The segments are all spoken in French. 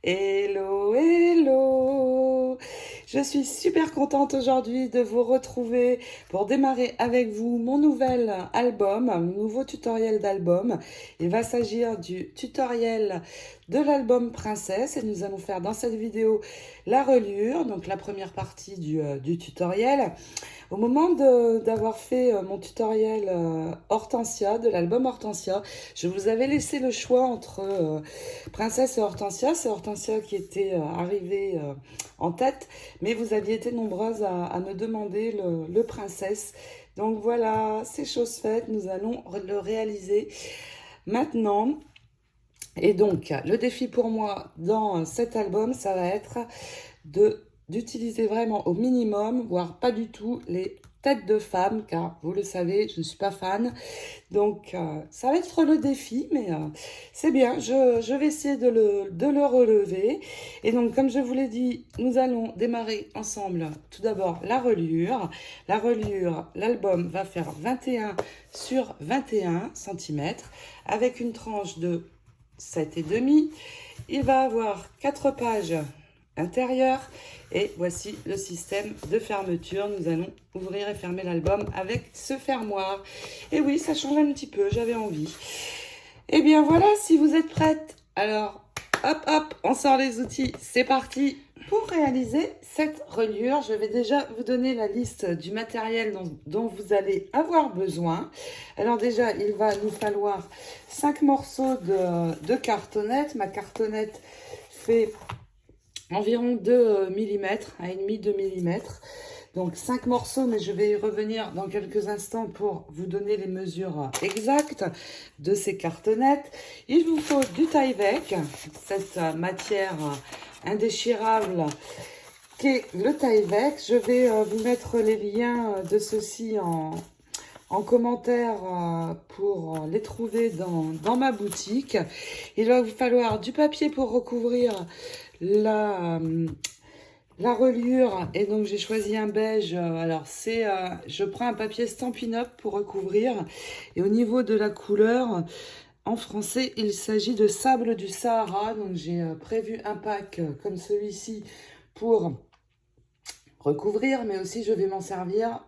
Hello, hello! Je suis super contente aujourd'hui de vous retrouver pour démarrer avec vous mon nouvel album, mon nouveau tutoriel d'album. Il va s'agir du tutoriel de l'album Princesse et nous allons faire dans cette vidéo la reliure, donc la première partie du tutoriel. Au moment d'avoir fait mon tutoriel Hortensia, de l'album Hortensia, je vous avais laissé le choix entre Princesse et Hortensia. C'est Hortensia qui était arrivée en tête, mais vous aviez été nombreuses à me demander le Princesse. Donc voilà, c'est chose faite, nous allons le réaliser maintenant. Et donc, le défi pour moi dans cet album, ça va être d'utiliser vraiment au minimum, voire pas du tout, les têtes de femmes, car vous le savez, je ne suis pas fan. Donc, ça va être le défi, mais c'est bien, je vais essayer de le relever. Et donc, comme je vous l'ai dit, nous allons démarrer ensemble tout d'abord la reliure. La reliure, l'album va faire 21 sur 21 cm avec une tranche de 7,5. Il va avoir 4 pages intérieures et voici le système de fermeture. Nous allons ouvrir et fermer l'album avec ce fermoir. Et oui, ça change un petit peu, j'avais envie. Et bien voilà, si vous êtes prête, alors hop hop, on sort les outils, c'est parti. Pour réaliser cette reliure, je vais déjà vous donner la liste du matériel dont vous allez avoir besoin. Alors déjà, il va nous falloir 5 morceaux de cartonnette. Ma cartonnette fait environ 2 mm, 1,5 2 mm. Donc 5 morceaux, mais je vais y revenir dans quelques instants pour vous donner les mesures exactes de ces cartonnettes. Il vous faut du Tyvek, cette matière indéchirable qu'est le Tyvek. Je vais vous mettre les liens de ceci en commentaire pour les trouver dans ma boutique. Il va vous falloir du papier pour recouvrir la reliure, et donc j'ai choisi un beige. Alors c'est, je prends un papier Stampin' Up pour recouvrir, et au niveau de la couleur, en français, il s'agit de sable du Sahara. Donc j'ai prévu un pack comme celui-ci pour recouvrir, mais aussi je vais m'en servir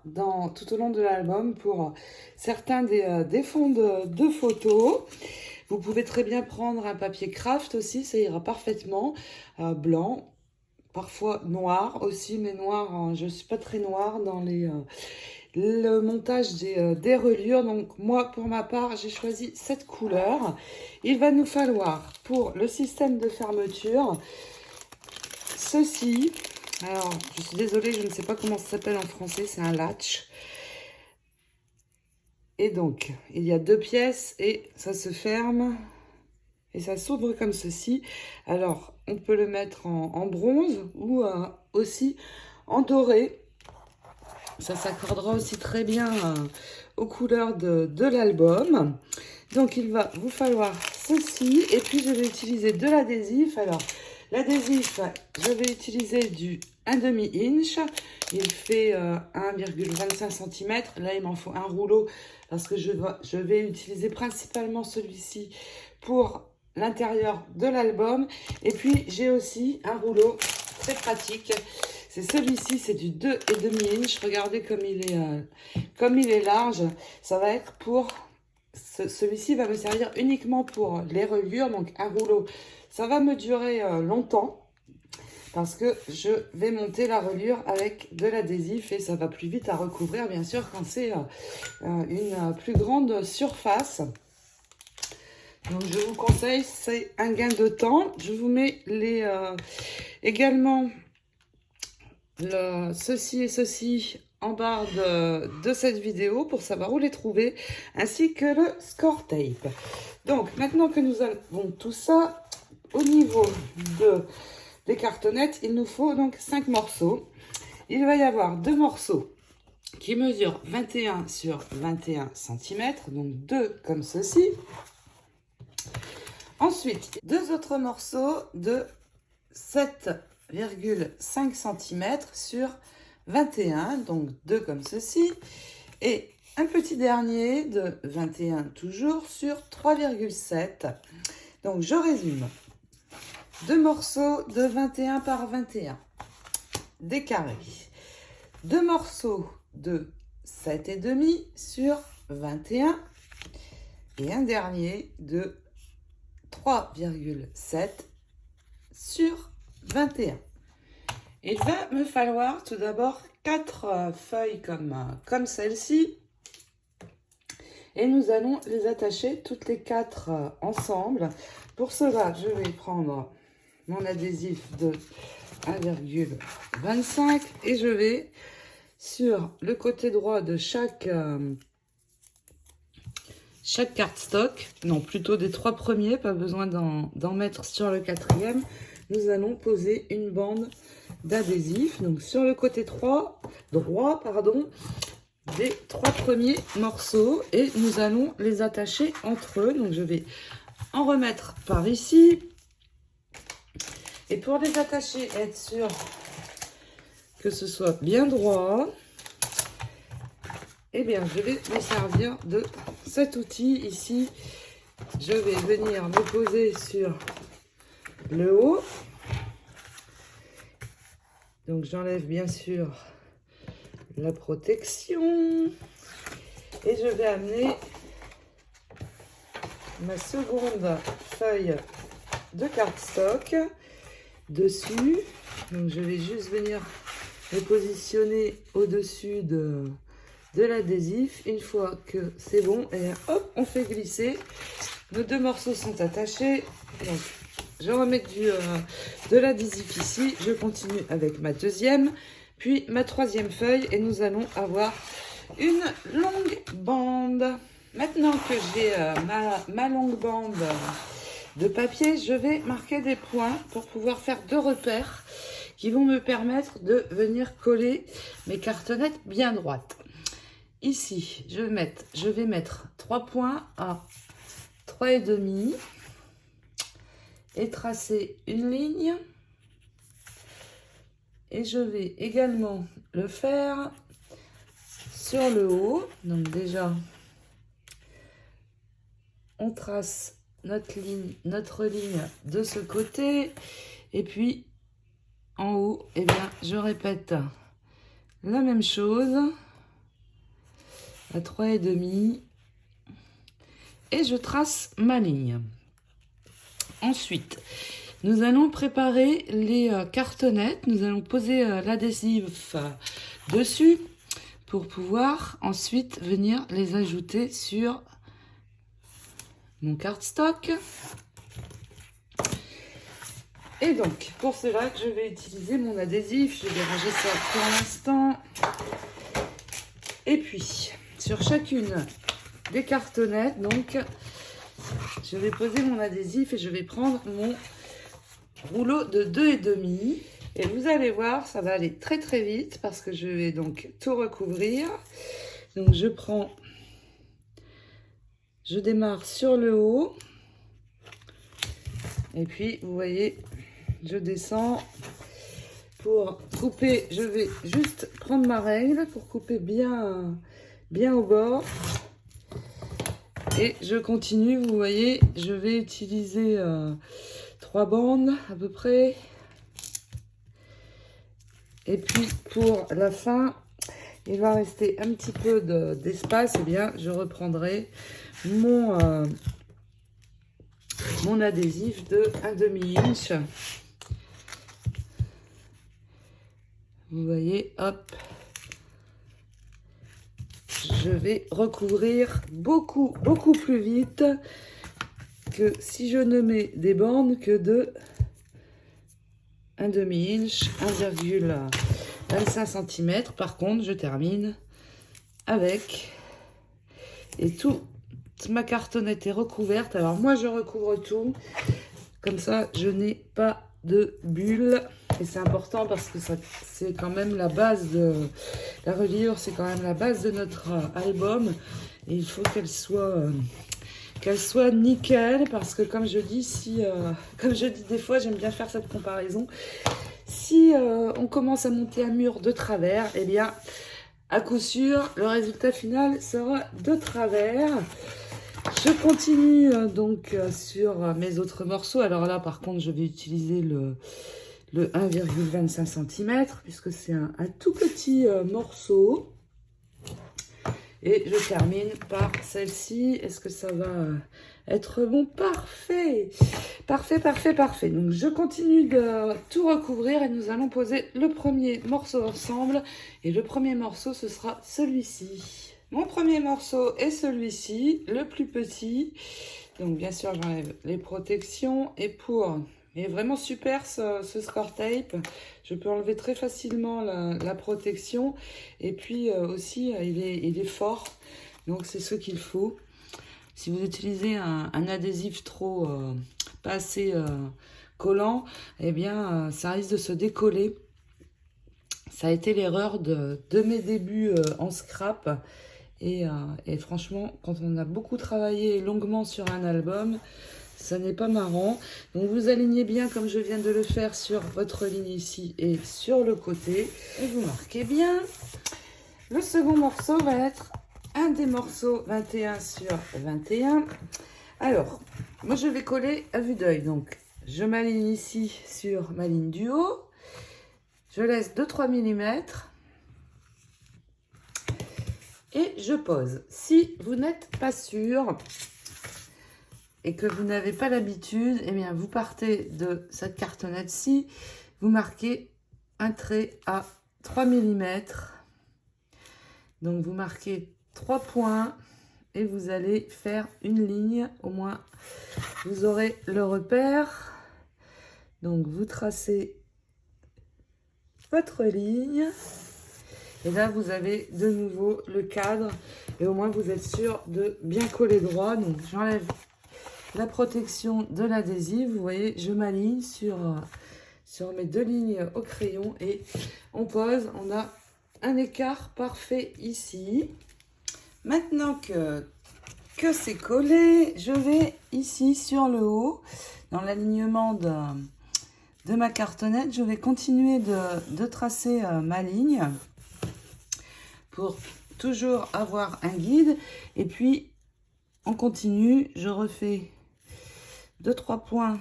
tout au long de l'album pour certains des fonds de photos. Vous pouvez très bien prendre un papier craft aussi, ça ira parfaitement, blanc, parfois noir aussi, mais noir, je ne suis pas très noire dans le montage des reliures. Donc moi, pour ma part, j'ai choisi cette couleur. Il va nous falloir, pour le système de fermeture, ceci. Alors, je suis désolée, je ne sais pas comment ça s'appelle en français, c'est un latch. Et donc, il y a 2 pièces et ça se ferme et ça s'ouvre comme ceci. Alors, on peut le mettre en bronze ou aussi en doré. Ça s'accordera aussi très bien aux couleurs de l'album. Donc, il va vous falloir ceci. Et puis, je vais utiliser de l'adhésif. Alors, l'adhésif, je vais utiliser du 1/2 inch. Il fait 1,25 cm. Là, il m'en faut un rouleau parce que je vais utiliser principalement celui-ci pour l'intérieur de l'album. Et puis, j'ai aussi un rouleau très pratique. C'est celui-ci, c'est du 2,5 inch. Regardez comme il est large. Ça va être pour... Celui-ci va me servir uniquement pour les reliures. Donc, un rouleau, ça va me durer longtemps parce que je vais monter la reliure avec de l'adhésif et ça va plus vite à recouvrir, bien sûr, quand c'est une plus grande surface. Donc, je vous conseille, c'est un gain de temps. Je vous mets également ceci et ceci en barre de cette vidéo pour savoir où les trouver, ainsi que le score tape. Donc, maintenant que nous avons tout ça, au niveau des cartonnettes, il nous faut donc 5 morceaux. Il va y avoir 2 morceaux qui mesurent 21 sur 21 cm, donc 2 comme ceci. Ensuite, 2 autres morceaux de 7,5 cm sur 21, donc 2 comme ceci. Et un petit dernier de 21 toujours sur 3,7. Donc je résume. 2 morceaux de 21 par 21, des carrés. 2 morceaux de 7,5 sur 21 et un dernier de 3,7 sur 21. Il va me falloir tout d'abord 4 feuilles comme celle-ci et nous allons les attacher toutes les 4 ensemble. Pour cela, je vais prendre mon adhésif de 1,25 et je vais sur le côté droit de chaque cardstock, non plutôt des 3 premiers, pas besoin d'en mettre sur le 4e, nous allons poser une bande d'adhésif. Donc sur le côté droit, des 3 premiers morceaux et nous allons les attacher entre eux. Donc je vais en remettre par ici. Et pour les attacher, être sûr que ce soit bien droit, eh bien je vais me servir de cet outil ici. Je vais venir me poser sur le haut. Donc j'enlève bien sûr la protection et je vais amener ma seconde feuille de cardstock dessus. Donc je vais juste venir me positionner au-dessus de l'adhésif. Une fois que c'est bon, et hop, on fait glisser. Nos 2 morceaux sont attachés. Donc je remets de l'adhésif ici. Je continue avec ma 2e, puis ma 3e feuille et nous allons avoir une longue bande. Maintenant que j'ai ma longue bande de papier, je vais marquer des points pour pouvoir faire 2 repères qui vont me permettre de venir coller mes cartonnettes bien droites. Ici, je vais mettre 3 points à 3,5 et tracer une ligne. Et je vais également le faire sur le haut. Donc déjà, on trace notre ligne de ce côté. Et puis, en haut, eh bien, je répète la même chose à 3,5 et je trace ma ligne. Ensuite, nous allons préparer les cartonnettes. Nous allons poser l'adhésif dessus pour pouvoir ensuite venir les ajouter sur mon cardstock. Et donc, pour cela, je vais utiliser mon adhésif. Je vais ranger ça pour l'instant. Et puis, sur chacune des cartonnettes, donc, je vais poser mon adhésif et je vais prendre mon rouleau de 2,5. Et vous allez voir, ça va aller très très vite parce que je vais donc tout recouvrir. Donc, je démarre sur le haut. Et puis, vous voyez, je descends. Pour couper, je vais juste prendre ma règle pour couper bien au bord. Et je continue, vous voyez, je vais utiliser 3 bandes à peu près. Et puis pour la fin, il va rester un petit peu d'espace. Eh bien, je reprendrai mon adhésif de 1/2 inch. Vous voyez, hop. Je vais recouvrir beaucoup plus vite que si je ne mets des bandes que de 1/2 inch, 1,25 cm. Par contre, je termine avec, et toute ma cartonnette est recouverte. Alors moi, je recouvre tout. Comme ça, je n'ai pas de bulles. Et c'est important parce que c'est quand même la base de la reliure, c'est quand même la base de notre album. Et il faut qu'elle soit nickel parce que comme je dis, comme je dis des fois, j'aime bien faire cette comparaison. Si on commence à monter un mur de travers, eh bien, à coup sûr, le résultat final sera de travers. Je continue donc sur mes autres morceaux. Alors là, par contre, je vais utiliser le 1,25 cm puisque c'est un tout petit morceau. Et je termine par celle-ci. Est-ce que ça va être bon? Parfait. Parfait, parfait, parfait. Donc, je continue de tout recouvrir et nous allons poser le premier morceau ensemble. Et le premier morceau, ce sera celui-ci. Mon premier morceau est celui-ci, le plus petit. Donc, bien sûr, j'enlève les protections. Et il est vraiment super ce score tape. Je peux enlever très facilement la protection. Et puis aussi, il est fort. Donc, c'est ce qu'il faut. Si vous utilisez un adhésif trop pas assez collant, eh bien, ça risque de se décoller. Ça a été l'erreur de mes débuts en scrap. Et franchement, quand on a beaucoup travaillé longuement sur un album, ça n'est pas marrant. Donc vous alignez bien comme je viens de le faire sur votre ligne ici et sur le côté. Et vous marquez bien. Le second morceau va être un des morceaux 21 sur 21. Alors, moi je vais coller à vue d'œil. Donc je m'aligne ici sur ma ligne du haut. Je laisse 2-3 mm. Et je pose. Si vous n'êtes pas sûr et que vous n'avez pas l'habitude, eh bien vous partez de cette cartonnette-ci, vous marquez un trait à 3 mm. Donc vous marquez 3 points et vous allez faire une ligne. Au moins, vous aurez le repère. Donc vous tracez votre ligne. Et là, vous avez de nouveau le cadre. Et au moins, vous êtes sûr de bien coller droit. Donc, j'enlève la protection de l'adhésif. Vous voyez, je m'aligne sur mes deux lignes au crayon. Et on pose. On a un écart parfait ici. Maintenant que c'est collé, je vais ici sur le haut, dans l'alignement de ma cartonnette. Je vais continuer de tracer ma ligne, pour toujours avoir un guide. Et puis, on continue. Je refais 2-3 points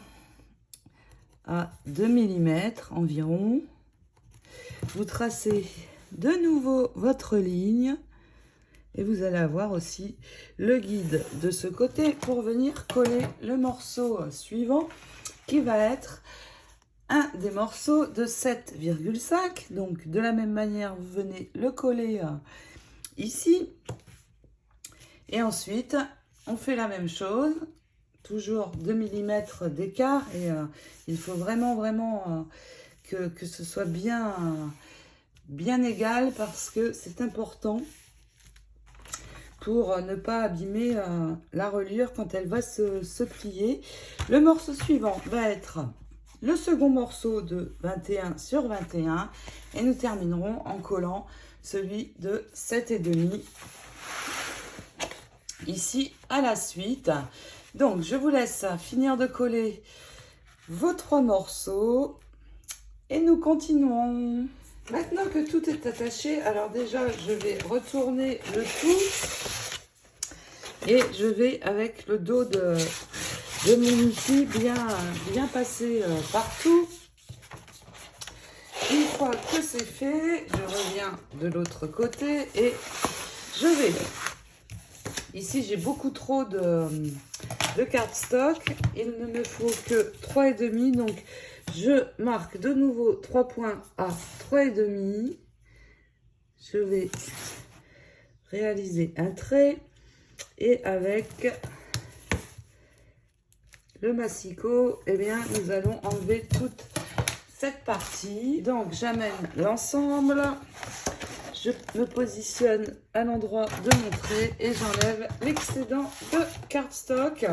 à 2 mm environ. Vous tracez de nouveau votre ligne. Et vous allez avoir aussi le guide de ce côté pour venir coller le morceau suivant, qui va être un des morceaux de 7,5. Donc, de la même manière, vous venez le coller ici. Et ensuite, on fait la même chose. Toujours 2 mm d'écart. Et il faut vraiment que ce soit bien égal parce que c'est important pour ne pas abîmer la reliure quand elle va se plier. Le morceau suivant va être le second morceau de 21 sur 21 et nous terminerons en collant celui de 7,5 ici à la suite. Donc je vous laisse finir de coller vos 3 morceaux et nous continuons. Maintenant que tout est attaché, alors déjà je vais retourner le tout et je vais avec le dos de mon outil bien passer partout. Une fois que c'est fait, je reviens de l'autre côté et je vais. Ici, j'ai beaucoup trop de cardstock. Il ne me faut que 3,5. Donc, je marque de nouveau 3 points à 3,5. Je vais réaliser un trait et avec le massicot, eh bien, nous allons enlever toute cette partie. Donc, j'amène l'ensemble. Je me positionne à l'endroit de mon trait et j'enlève l'excédent de cardstock.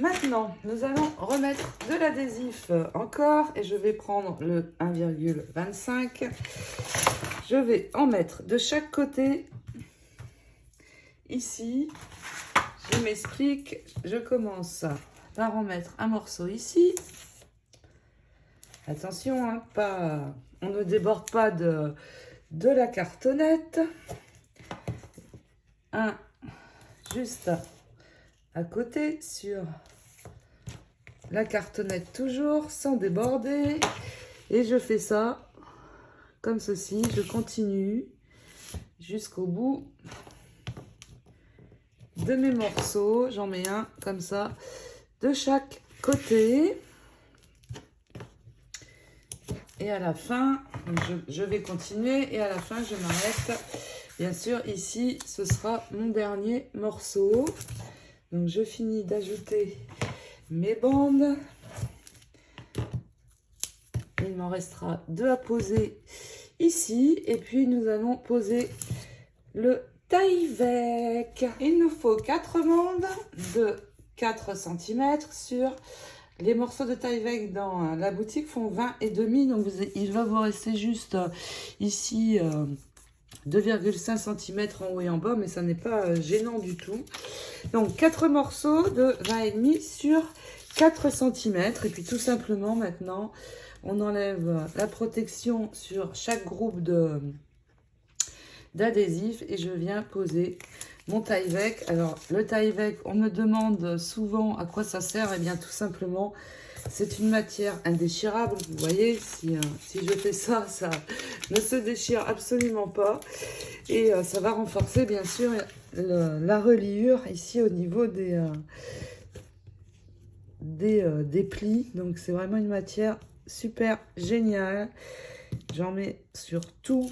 Maintenant, nous allons remettre de l'adhésif encore et je vais prendre le 1,25. Je vais en mettre de chaque côté. Ici, je m'explique, je commence par en mettre un morceau ici. Attention, hein, on ne déborde pas de la cartonnette. juste à côté sur la cartonnette toujours sans déborder. Et je fais ça comme ceci. Je continue jusqu'au bout de mes morceaux. J'en mets un comme ça de chaque côté. Et à la fin, je vais continuer et à la fin, je m'arrête. Bien sûr, ici, ce sera mon dernier morceau. Donc, je finis d'ajouter mes bandes. Il m'en restera 2 à poser ici. Et puis, nous allons poser le Tyvek. Il nous faut 4 bandes de 4 cm sur... Les morceaux de Tyvek dans la boutique font 20 et demi, donc il va vous rester juste ici 2,5 cm en haut et en bas, mais ça n'est pas gênant du tout. Donc 4 morceaux de 20 et demi sur 4 cm. Et puis tout simplement maintenant, on enlève la protection sur chaque groupe d'adhésifs et je viens poser mon Tyvek. Alors le Tyvek, on me demande souvent à quoi ça sert. Et bien tout simplement, c'est une matière indéchirable. Vous voyez, si je fais ça, ça ne se déchire absolument pas. Et ça va renforcer bien sûr la reliure ici au niveau des plis. Donc c'est vraiment une matière super géniale. J'en mets sur tout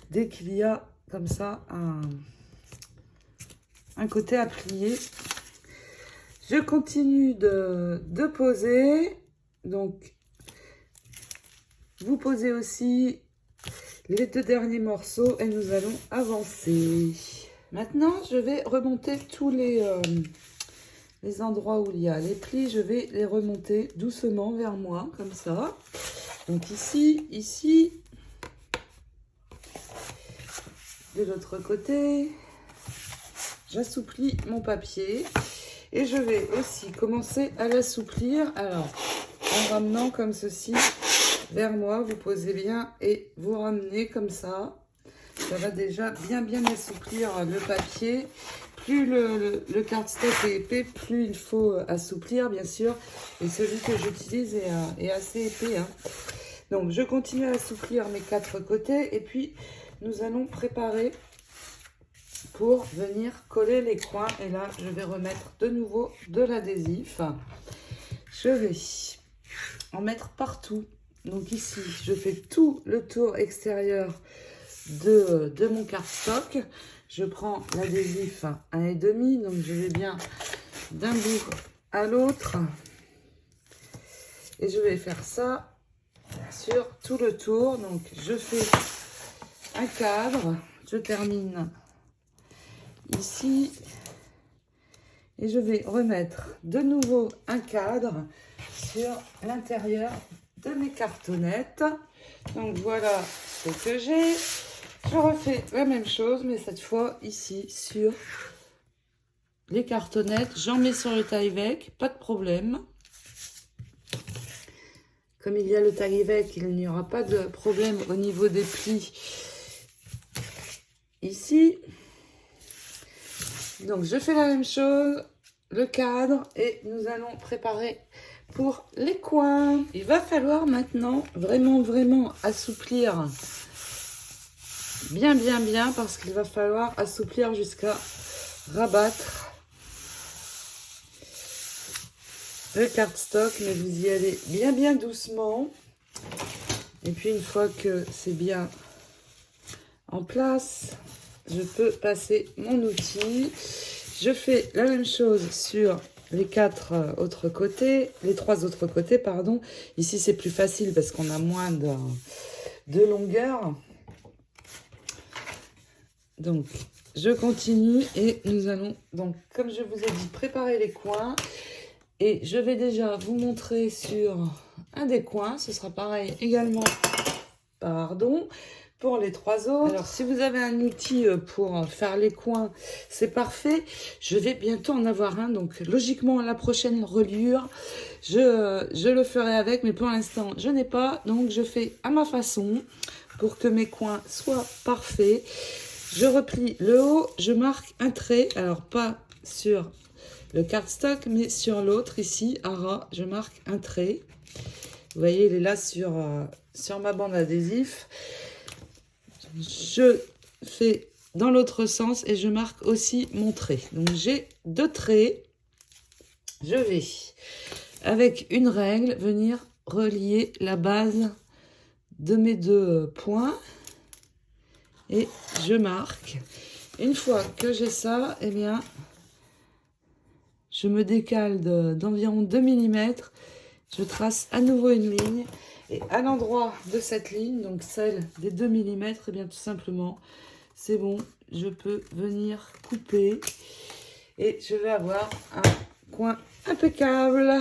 dès qu'il y a comme ça un côté à plier. Je continue de poser. Donc, vous posez aussi les 2 derniers morceaux et nous allons avancer. Maintenant, je vais remonter tous les endroits où il y a les plis. Je vais les remonter doucement vers moi, comme ça. Donc ici, ici. De l'autre côté. J'assouplis mon papier et je vais aussi commencer à l'assouplir. Alors, en ramenant comme ceci vers moi, vous posez bien et vous ramenez comme ça. Ça va déjà bien assouplir le papier. Plus le cardstock est épais, plus il faut assouplir, bien sûr. Et celui que j'utilise est assez épais, hein. Donc, je continue à assouplir mes 4 côtés et puis nous allons préparer pour venir coller les coins. Et là, je vais remettre de nouveau de l'adhésif. Je vais en mettre partout. Donc ici, je fais tout le tour extérieur de mon cardstock. Je prends l'adhésif 1,5, donc je vais bien d'un bout à l'autre. Et je vais faire ça sur tout le tour. Donc je fais un cadre, je termine ici et je vais remettre de nouveau un cadre sur l'intérieur de mes cartonnettes. Donc voilà ce que j'ai. Je refais la même chose mais cette fois ici sur les cartonnettes. J'en mets sur le Tyvek, pas de problème. Comme il y a le Tyvek, il n'y aura pas de problème au niveau des plis ici. Donc, je fais la même chose, le cadre, et nous allons préparer pour les coins. Il va falloir maintenant vraiment assouplir bien, parce qu'il va falloir assouplir jusqu'à rabattre le cardstock, mais vous y allez bien doucement. Et puis, une fois que c'est bien en place, je peux passer mon outil. Je fais la même chose sur les 4 autres côtés, les 3 autres côtés, pardon. Ici, c'est plus facile parce qu'on a moins de longueur. Donc, je continue et nous allons, donc, comme je vous ai dit, préparer les coins. Et je vais déjà vous montrer sur un des coins. Ce sera pareil également, pardon, pour les 3 autres. Alors, si vous avez un outil pour faire les coins, c'est parfait. Je vais bientôt en avoir un. Donc, logiquement, la prochaine reliure, je le ferai avec. Mais pour l'instant, je n'ai pas. Donc, je fais à ma façon pour que mes coins soient parfaits. Je replie le haut. Je marque un trait. Alors, pas sur le cardstock, mais sur l'autre ici, à ras, je marque un trait. Vous voyez, il est là sur ma bande adhésif. Je fais dans l'autre sens et je marque aussi mon trait. Donc j'ai 2 traits. Je vais, avec une règle, venir relier la base de mes 2 points. Et je marque. Une fois que j'ai ça, eh bien, je me décale d'environ 2 mm. Je trace à nouveau une ligne. Et à l'endroit de cette ligne, donc celle des 2 mm, eh bien, tout simplement, c'est bon. Je peux venir couper. Et je vais avoir un coin impeccable.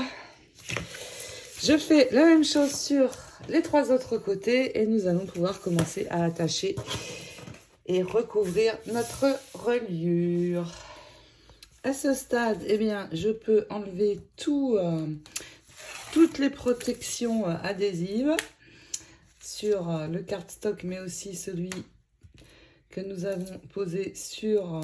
Je fais la même chose sur les 3 autres côtés. Et nous allons pouvoir commencer à attacher et recouvrir notre reliure. À ce stade, eh bien, je peux enlever toutes les protections adhésives sur le cardstock, mais aussi celui que nous avons posé sur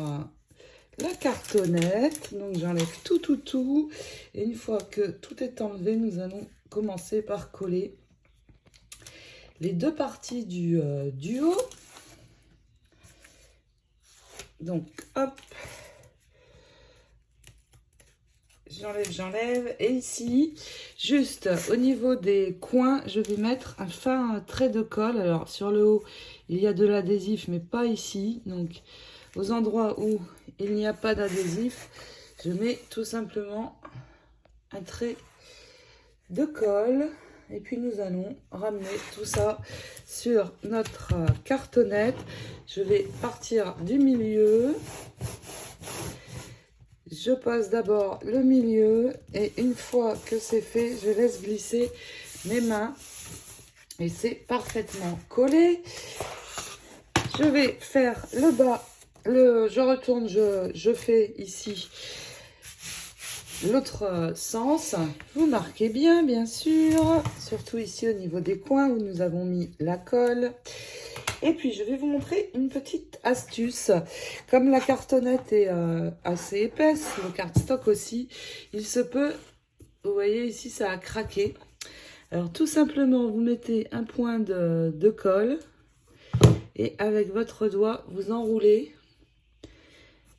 la cartonnette. Donc j'enlève tout. Et une fois que tout est enlevé, nous allons commencer par coller les 2 parties du haut. Donc, hop, j'enlève. Et ici, juste au niveau des coins, je vais mettre un fin trait de colle. Alors, sur le haut, il y a de l'adhésif, mais pas ici. Donc, aux endroits où il n'y a pas d'adhésif, je mets tout simplement un trait de colle. Et puis, nous allons ramener tout ça sur notre cartonnette. Je vais partir du milieu. Je pose d'abord le milieu. Et une fois que c'est fait, je laisse glisser mes mains. Et c'est parfaitement collé. Je vais faire le bas. Je retourne, je fais ici l'autre sens. Vous marquez bien sûr, surtout ici au niveau des coins où nous avons mis la colle. Et puis je vais vous montrer une petite astuce. Comme la cartonnette est assez épaisse, le cardstock aussi, il se peut, vous voyez ici ça a craqué. Alors tout simplement vous mettez un point de colle et avec votre doigt vous enroulez.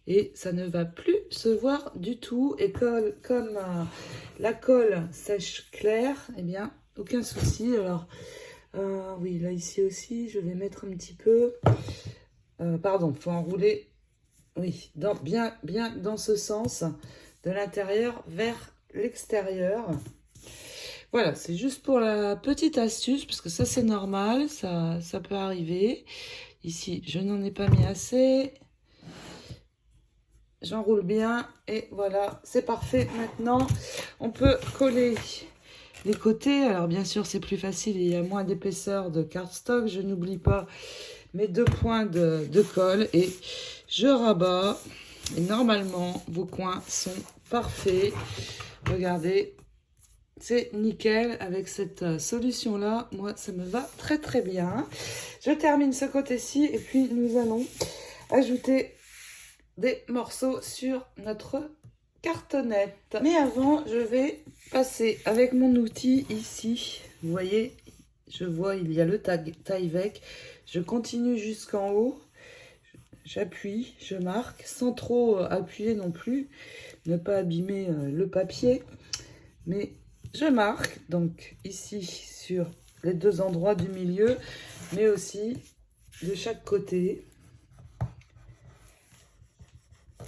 Et ça ne va plus se voir du tout. Et comme la colle sèche claire, eh bien, aucun souci. Alors, oui, là, ici aussi, je vais mettre un petit peu. Pardon, il faut enrouler, oui, bien dans ce sens, de l'intérieur vers l'extérieur. Voilà, c'est juste pour la petite astuce, parce que ça, c'est normal, ça peut arriver. Ici, je n'en ai pas mis assez. J'enroule bien et voilà, c'est parfait. Maintenant, on peut coller les côtés. Alors bien sûr, c'est plus facile, il y a moins d'épaisseur de cardstock. Je n'oublie pas mes 2 points de colle et je rabats. Et normalement, vos coins sont parfaits. Regardez, c'est nickel avec cette solution-là. Moi, ça me va très bien. Je termine ce côté-ci et puis nous allons ajouter des morceaux sur notre cartonnette. Mais avant, je vais passer avec mon outil ici. Vous voyez, je vois, il y a le taille-vec. Je continue jusqu'en haut. J'appuie, je marque, sans trop appuyer non plus. Ne pas abîmer le papier. Mais je marque, donc ici, sur les 2 endroits du milieu, mais aussi de chaque côté.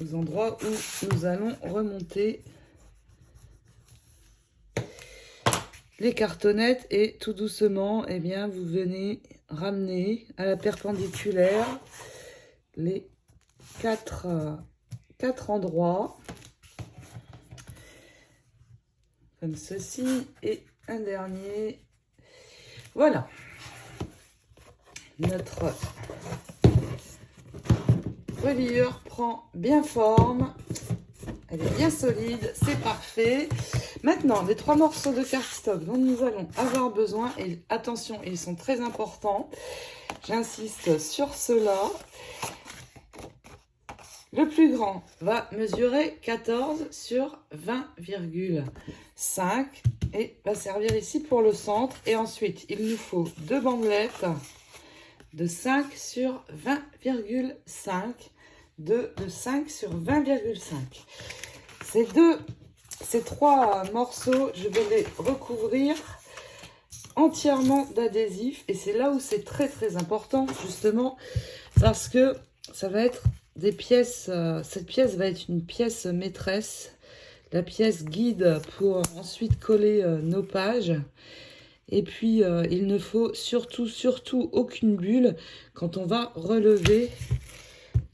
Aux endroits où nous allons remonter les cartonnettes et tout doucement, eh bien, vous venez ramener à la perpendiculaire les 4 endroits comme ceci et un dernier. Voilà, notre reliure prend bien forme, elle est bien solide, c'est parfait. Maintenant, les 3 morceaux de cardstock dont nous allons avoir besoin, et attention, ils sont très importants, j'insiste sur cela. Le plus grand va mesurer 14 sur 20,5 et va servir ici pour le centre. Et ensuite, il nous faut deux bandelettes de 5 sur 20,5. De 5 sur 20,5. Ces trois morceaux, je vais les recouvrir entièrement d'adhésif. Et c'est là où c'est très très important, justement, parce que ça va être des pièces, cette pièce va être une pièce maîtresse, la pièce guide pour ensuite coller nos pages. Et puis, il ne faut surtout aucune bulle quand on va relever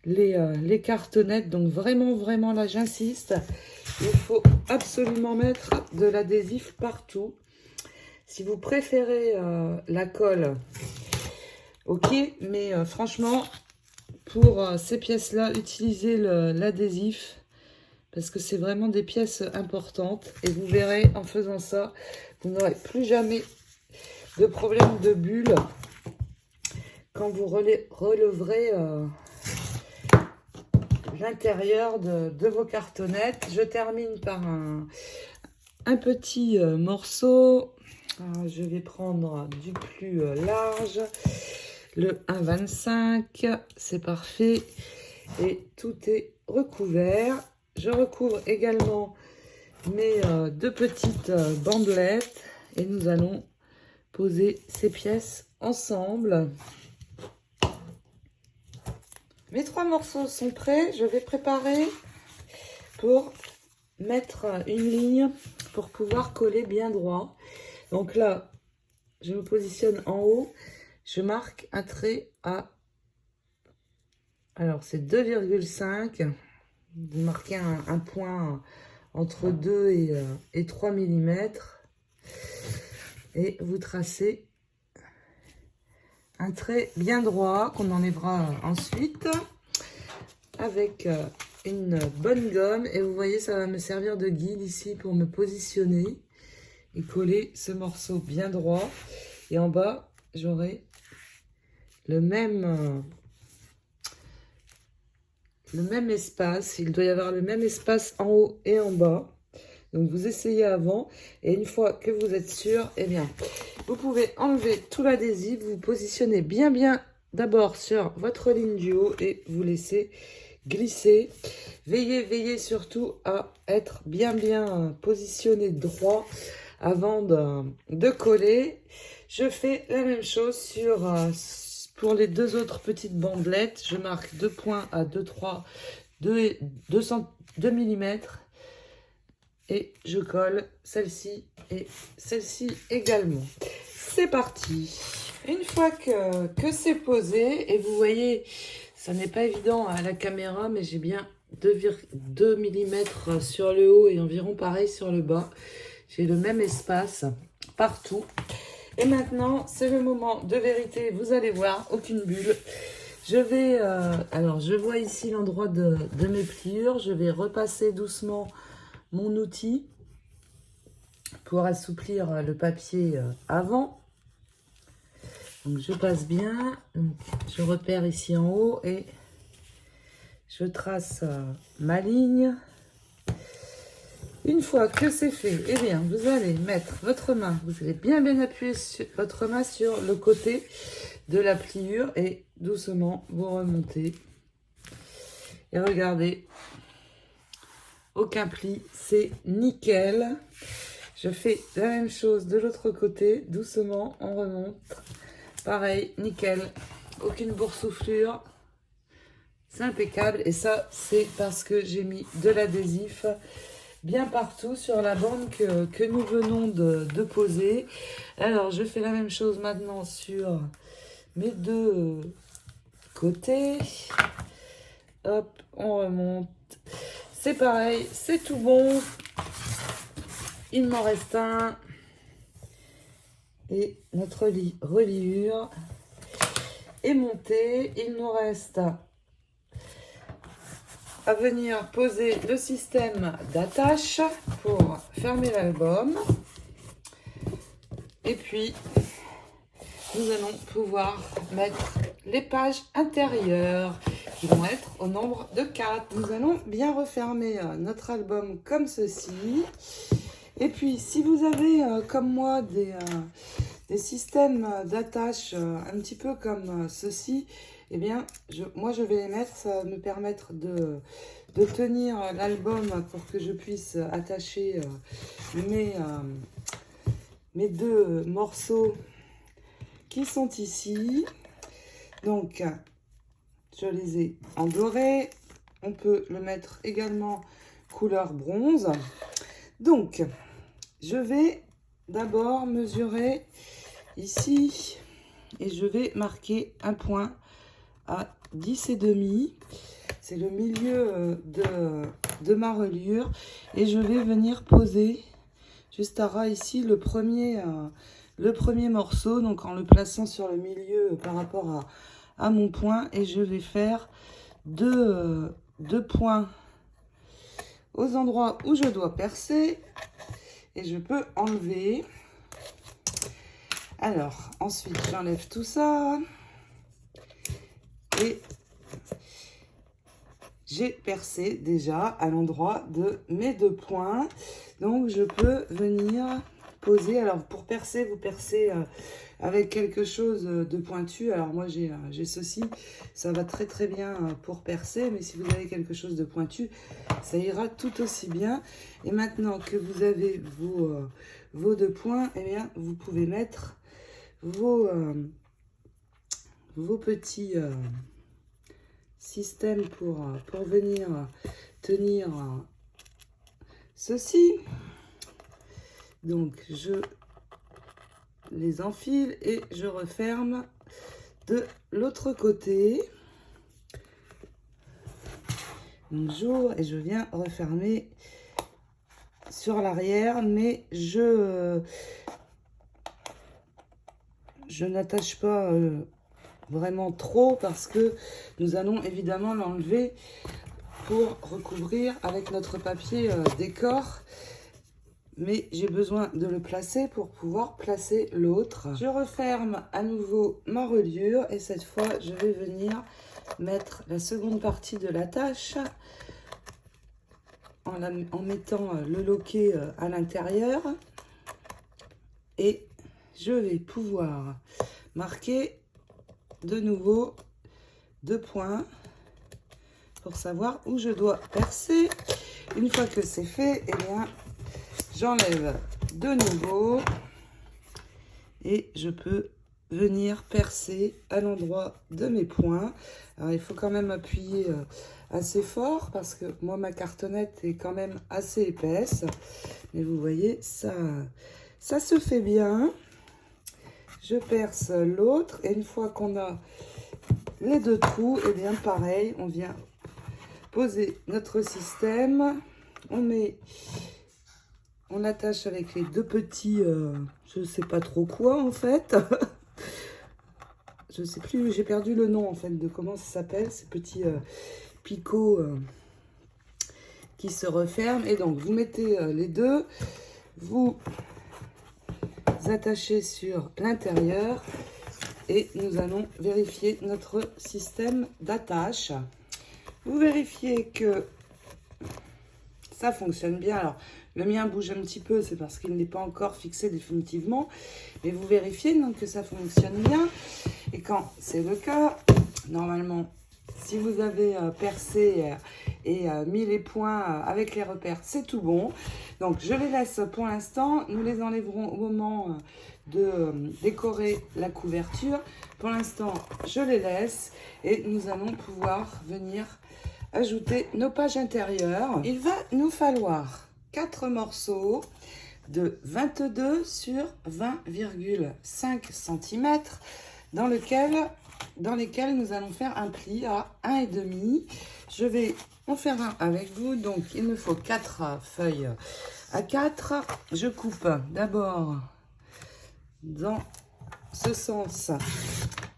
les cartonnettes. Donc vraiment là, j'insiste, il faut absolument mettre de l'adhésif partout. Si vous préférez la colle, ok, mais franchement, pour ces pièces-là, utilisez l'adhésif parce que c'est vraiment des pièces importantes. Et vous verrez, en faisant ça, vous n'aurez plus jamais de problème de bulle quand vous releverez l'intérieur de vos cartonnettes. Je termine par un petit morceau. Alors, je vais prendre du plus large. Le 1,25, c'est parfait. Et tout est recouvert. Je recouvre également mes deux petites bandelettes. Et nous allons poser ces pièces ensemble. Mes trois morceaux sont prêts. Je vais préparer pour mettre une ligne pour pouvoir coller bien droit. Donc là, je me positionne en haut. Je marque un trait à... Alors, c'est 2,5. Vous marquez un point entre 2 et 3 mm. Et vous tracez un trait bien droit qu'on enlèvera ensuite avec une bonne gomme. Et vous voyez, ça va me servir de guide ici pour me positionner et coller ce morceau bien droit. Et en bas, j'aurai le même espace. Il doit y avoir le même espace en haut et en bas. Donc, vous essayez avant. Et une fois que vous êtes sûr, eh bien, vous pouvez enlever tout l'adhésif. Vous positionnez bien d'abord sur votre ligne du haut et vous laissez glisser. Veillez surtout à être bien positionné droit avant de coller. Je fais la même chose pour les deux autres petites bandelettes. Je marque 2 points à 2 mm et je colle celle-ci et celle-ci également. C'est parti. Une fois que c'est posé, et vous voyez, ça n'est pas évident à la caméra, mais j'ai bien 2 mm sur le haut et environ pareil sur le bas. J'ai le même espace partout. Et maintenant, c'est le moment de vérité. Vous allez voir, aucune bulle. Je vais, alors je vois ici l'endroit de mes pliures. Je vais repasser doucement mon outil pour assouplir le papier avant. Donc je passe bien. Donc, je repère ici en haut et je trace ma ligne. Une fois que c'est fait, eh bien, vous allez mettre votre main, vous allez bien appuyer votre main sur le côté de la pliure et doucement vous remontez. Et regardez, aucun pli, c'est nickel. Je fais la même chose de l'autre côté, doucement, on remonte. Pareil, nickel, aucune boursouflure, c'est impeccable. Et ça, c'est parce que j'ai mis de l'adhésif bien partout sur la bande que nous venons de poser. Alors, je fais la même chose maintenant sur mes deux côtés. Hop, on remonte. C'est pareil, c'est tout bon. Il m'en reste un. Et notre reliure est montée. Il nous reste à venir poser le système d'attache pour fermer l'album. Et puis, nous allons pouvoir mettre les pages intérieures. qui vont être au nombre de 4. Nous allons bien refermer notre album comme ceci. Et puis, si vous avez, comme moi, des systèmes d'attache un petit peu comme ceci, eh bien, moi, je vais les mettre. Ça va me permettre de tenir l'album pour que je puisse attacher mes deux morceaux qui sont ici. Donc, je les ai en doré. On peut le mettre également couleur bronze. Donc, je vais d'abord mesurer ici et je vais marquer un point à 10,5. C'est le milieu de ma reliure et je vais venir poser juste à ras ici le premier morceau, donc en le plaçant sur le milieu par rapport à mon point, et je vais faire deux points aux endroits où je dois percer et je peux enlever. Alors ensuite j'enlève tout ça et j'ai percé déjà à l'endroit de mes deux points, donc je peux venir poser. Alors pour percer, vous percez avec quelque chose de pointu. Alors moi j'ai ceci, ça va très très bien pour percer, mais si vous avez quelque chose de pointu, ça ira tout aussi bien. Et maintenant que vous avez vos deux points, eh bien vous pouvez mettre vos petits systèmes pour venir tenir ceci. Donc je les enfile et je referme de l'autre côté. Donc j'ouvre et je viens refermer sur l'arrière, mais je n'attache pas vraiment trop parce que nous allons évidemment l'enlever pour recouvrir avec notre papier décor. Mais j'ai besoin de le placer pour pouvoir placer l'autre. Je referme à nouveau ma reliure et cette fois, je vais venir mettre la seconde partie de l'attache en mettant le loquet à l'intérieur. Et je vais pouvoir marquer de nouveau deux points pour savoir où je dois percer. Une fois que c'est fait, eh bien, j'enlève de nouveau et je peux venir percer à l'endroit de mes points. Alors il faut quand même appuyer assez fort parce que moi ma cartonnette est quand même assez épaisse. Mais vous voyez, ça se fait bien. Je perce l'autre et une fois qu'on a les deux trous, et bien pareil, on vient poser notre système. On attache avec les deux petits, je sais pas trop quoi en fait. Je sais plus, j'ai perdu le nom en fait de comment ça s'appelle, ces petits picots qui se referment. Et donc vous mettez les deux, vous attachez sur l'intérieur et nous allons vérifier notre système d'attache. Vous vérifiez que ça fonctionne bien. Alors le mien bouge un petit peu, c'est parce qu'il n'est pas encore fixé définitivement. Mais vous vérifiez donc que ça fonctionne bien. Et quand c'est le cas, normalement, si vous avez percé et mis les points avec les repères, c'est tout bon. Donc je les laisse pour l'instant. Nous les enlèverons au moment de décorer la couverture. Pour l'instant, je les laisse et nous allons pouvoir venir ajouter nos pages intérieures. Il va nous falloir 4 morceaux de 22 sur 20,5 cm dans lesquels nous allons faire un pli à 1,5. Je vais en faire un avec vous. Donc il me faut 4 feuilles à 4. Je coupe d'abord dans ce sens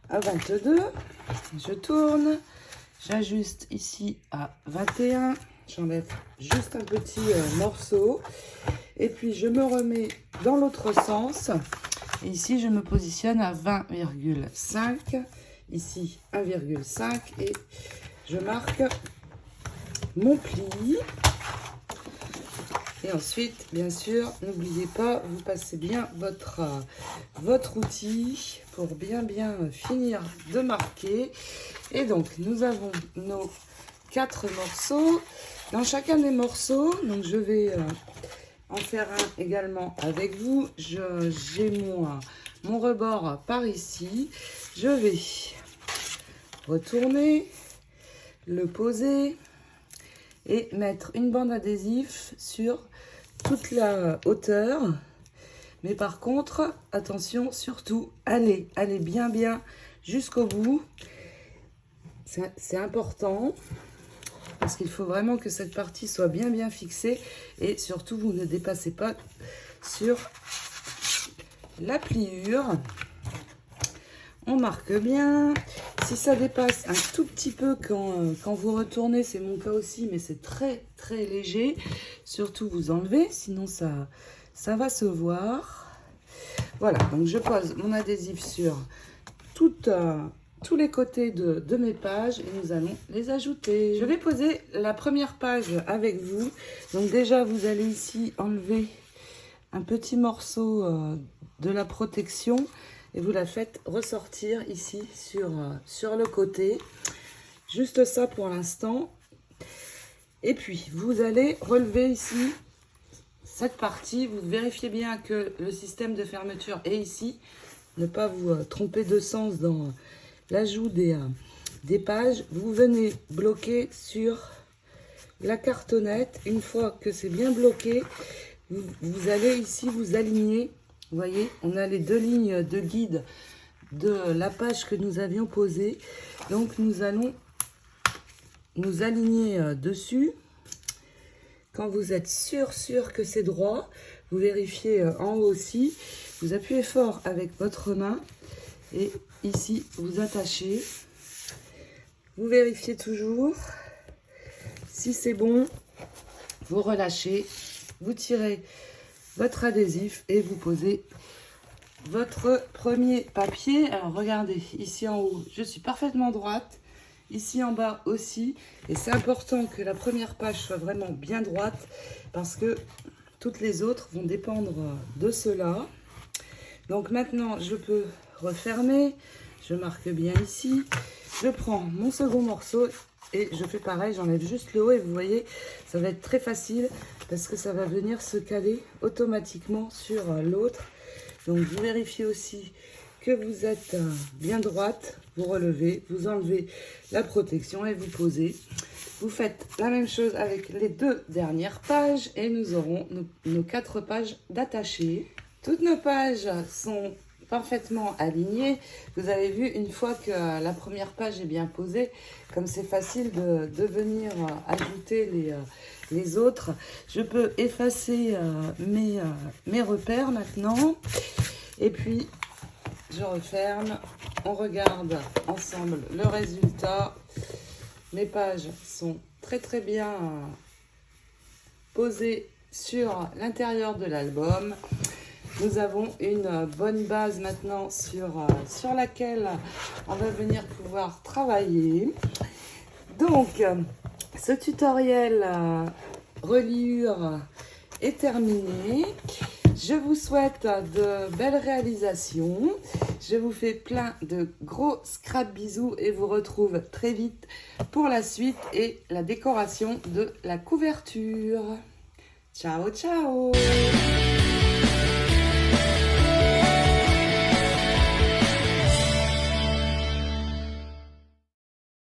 à 22. Je tourne. J'ajuste ici à 21. J'enlève juste un petit morceau. Et puis, je me remets dans l'autre sens. Et ici, je me positionne à 20,5. Ici, 1,5. Et je marque mon pli. Et ensuite, bien sûr, n'oubliez pas, vous passez bien votre outil pour bien finir de marquer. Et donc, nous avons nos 4 morceaux. Dans chacun des morceaux, donc je vais en faire un également avec vous. J'ai mon rebord par ici. Je vais retourner, le poser et mettre une bande adhésif sur toute la hauteur. Mais par contre, attention, surtout, allez bien jusqu'au bout. C'est important parce qu'il faut vraiment que cette partie soit bien fixée et surtout, vous ne dépassez pas sur la pliure. On marque bien. Si ça dépasse un tout petit peu quand vous retournez, c'est mon cas aussi, mais c'est très léger. Surtout vous enlevez, sinon ça va se voir. Voilà, donc je pose mon adhésif sur tous les côtés de mes pages et nous allons les ajouter. Je vais poser la première page avec vous. Donc déjà, vous allez ici enlever un petit morceau de la protection. Et vous la faites ressortir ici sur le côté. Juste ça pour l'instant. Et puis, vous allez relever ici cette partie. Vous vérifiez bien que le système de fermeture est ici. Ne pas vous tromper de sens dans l'ajout des pages. Vous venez bloquer sur la cartonnette. Une fois que c'est bien bloqué, vous allez ici vous aligner. Vous voyez, on a les 2 lignes de guide de la page que nous avions posée. Donc, nous allons nous aligner dessus. Quand vous êtes sûr que c'est droit, vous vérifiez en haut aussi. Vous appuyez fort avec votre main et ici, vous attachez. Vous vérifiez toujours. Si c'est bon, vous relâchez, vous tirez votre adhésif et vous posez votre premier papier. Alors regardez, ici en haut, je suis parfaitement droite, ici en bas aussi, et c'est important que la première page soit vraiment bien droite parce que toutes les autres vont dépendre de cela. Donc maintenant, je peux refermer, je marque bien ici, je prends mon second morceau et je fais pareil, j'enlève juste le haut et vous voyez, ça va être très facile parce que ça va venir se caler automatiquement sur l'autre. Donc, vous vérifiez aussi que vous êtes bien droite. Vous relevez, vous enlevez la protection et vous posez. Vous faites la même chose avec les 2 dernières pages et nous aurons nos 4 pages d'attaché. Toutes nos pages sont parfaitement alignées. Vous avez vu, une fois que la première page est bien posée, comme c'est facile de venir ajouter les autres, je peux effacer mes repères maintenant. Et puis, je referme. On regarde ensemble le résultat. Mes pages sont très bien posées sur l'intérieur de l'album. Nous avons une bonne base maintenant sur laquelle on va venir pouvoir travailler. Donc, ce tutoriel reliure est terminé. Je vous souhaite de belles réalisations. Je vous fais plein de gros scrap bisous et vous retrouve très vite pour la suite et la décoration de la couverture. Ciao, ciao!